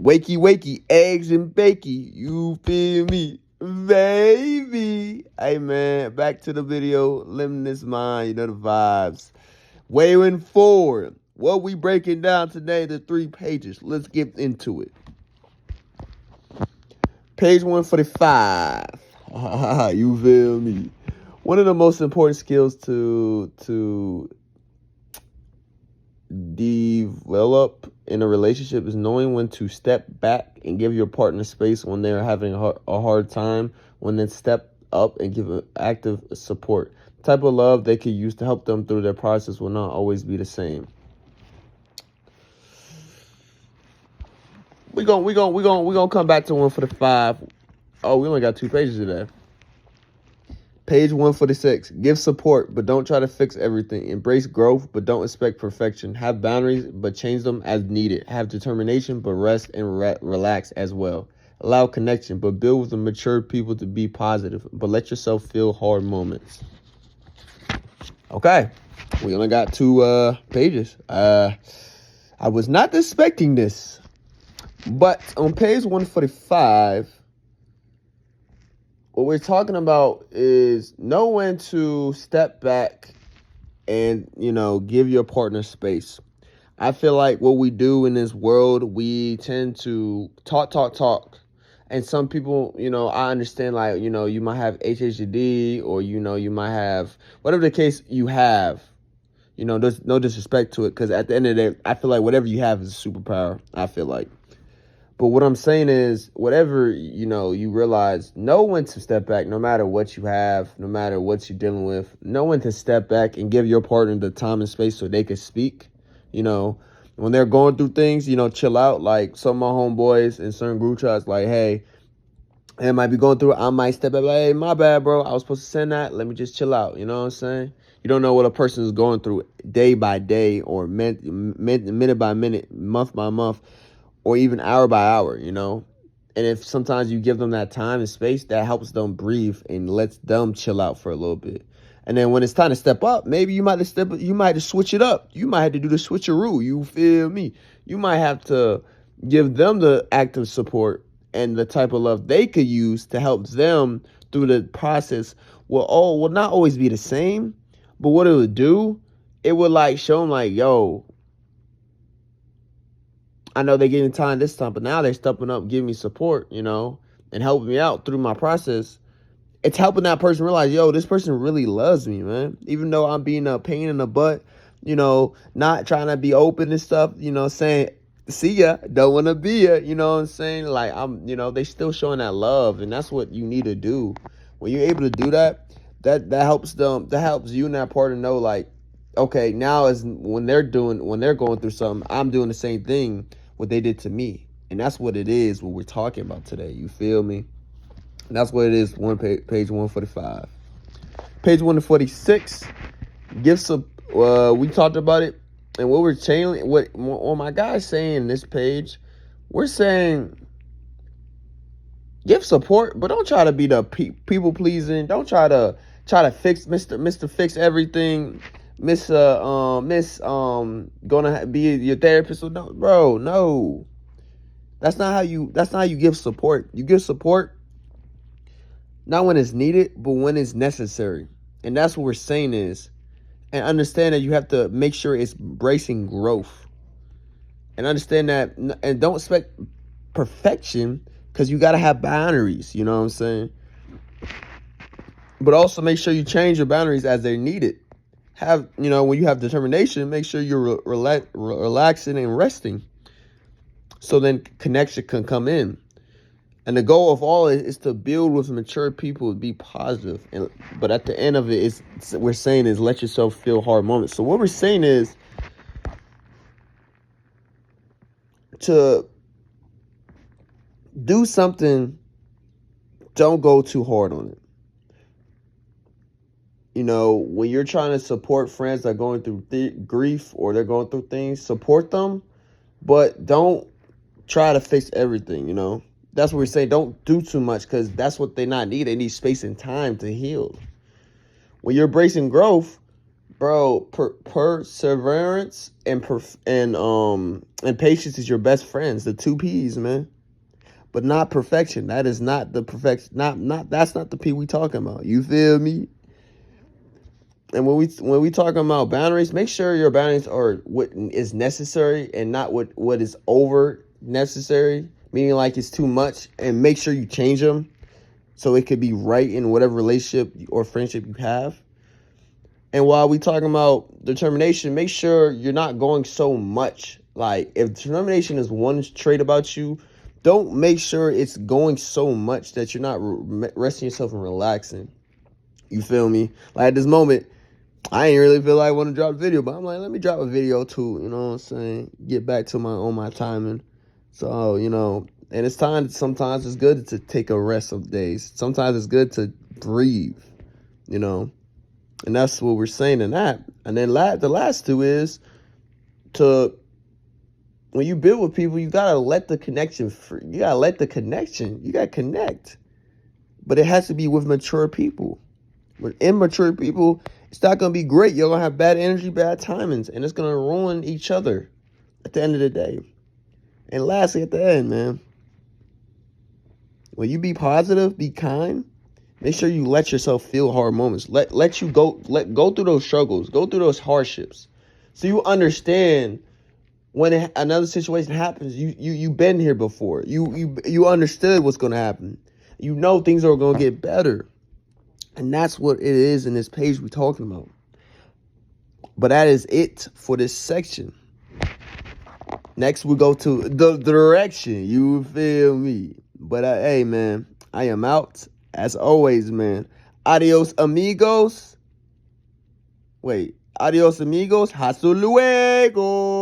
Wakey, wakey, eggs and bakey. You feel me, baby? Hey, man, back to the video. Limitless mind, you know the vibes. Waying forward. What we breaking down today, the 3 pages. Let's get into it. Page 145. You feel me? One of the most important skills to develop in a relationship is knowing when to step back and give your partner space when they're having a hard time, when then step up and give active support. The type of love they could use to help them through their process will not always be the same. We gonna come back to 145. Oh, we only got 2 pages today. Page 146. Give support, but don't try to fix everything. Embrace growth, but don't expect perfection. Have boundaries, but change them as needed. Have determination, but rest and relax as well. Allow connection, but build with the mature people to be positive. But let yourself feel hard moments. Okay, we only got 2 pages. I was not expecting this. But on page 145... what we're talking about is know when to step back and, give your partner space. I feel like what we do in this world, we tend to talk. And some people, I understand, like, you might have HHD or, you might have whatever the case you have. There's no disrespect to it, because at the end of the day, I feel like whatever you have is a superpower, I feel like. But what I'm saying is, whatever, you realize, know when to step back, no matter what you have, no matter what you're dealing with. Know when to step back and give your partner the time and space so they can speak. When they're going through things, chill out. Like some of my homeboys in certain group chats, like, hey, I might be going through it. I might step back, like, hey, my bad, bro. I was supposed to send that. Let me just chill out. You know what I'm saying? You don't know what a person is going through day by day, or minute by minute, month by month, or even hour by hour, And if sometimes you give them that time and space, that helps them breathe and lets them chill out for a little bit. And then when it's time to step up, maybe you might have to switch it up. You might have to do the switcheroo. You feel me? You might have to give them the active support and the type of love they could use to help them through the process. Will not always be the same, but what it would do, it would like show them like, yo, I know they gave me time this time, but now they're stepping up, giving me support, and helping me out through my process. It's helping that person realize, yo, this person really loves me, man. Even though I'm being a pain in the butt, not trying to be open and stuff, saying, see ya, don't want to be ya, you know what I'm saying? Like, they still showing that love, and that's what you need to do. When you're able to do that helps them, that helps you and that partner know, like, okay, now is when they're going through something, I'm doing the same thing what they did to me. And that's what it is, what we're talking about today. You feel me? And that's what it is, page 145. Page 146, we talked about it. And what we're saying, what my guy's saying in this page, we're saying give support, but don't try to be the people pleasing. Don't try to fix Mr. Fix everything. Miss gonna be your therapist. So no, bro, no. That's not how you give support. You give support not when it's needed, but when it's necessary. And that's what we're saying is, and understand that you have to make sure it's embracing growth. And understand that, and don't expect perfection, because you gotta have boundaries, you know what I'm saying? But also make sure you change your boundaries as they're needed. When you have determination, make sure you're relaxing and resting, so then connection can come in. And the goal of all is to build with mature people, be positive. But at the end of it, we're saying is let yourself feel hard moments. So what we're saying is to do something, don't go too hard on it. When you're trying to support friends that are going through grief or they're going through things, support them, but don't try to fix everything, That's what we're saying. Don't do too much, because that's what they not need. They need space and time to heal. When you're embracing growth, bro, perseverance and And patience is your best friends, the two P's, man. But not perfection. That is not the perfection. Not that's not the P we talking about. You feel me? And when we talking about boundaries, make sure your boundaries are what is necessary and not what is over necessary. Meaning like it's too much, and make sure you change them so it could be right in whatever relationship or friendship you have. And while we talking about determination, make sure you're not going so much. Like if determination is one trait about you, don't make sure it's going so much that you're not resting yourself and relaxing. You feel me? Like at this moment, I ain't really feel like I want to drop a video, but I'm like, let me drop a video too. You know what I'm saying? Get back to my timing. So and it's time. Sometimes it's good to take a rest some days. Sometimes it's good to breathe. You know. And that's what we're saying in that. And then the last two is to, when you build with people, you gotta let the connection free. You gotta let the connection. You gotta connect. But it has to be with mature people. With immature people, it's not gonna be great. You're gonna have bad energy, bad timings, and it's gonna ruin each other at the end of the day. And lastly, at the end, man, when you be positive, be kind. Make sure you let yourself feel hard moments. Let go through those struggles, go through those hardships, so you understand when another situation happens. You've been here before. You understood what's gonna happen. You know things are gonna get better, and that's what it is in this page we're talking about. But that is it for this section. Next we go to the direction. You feel me? But hey, man, I am out. As always, man. Adios, amigos. Wait. Adios, amigos. Hasta luego.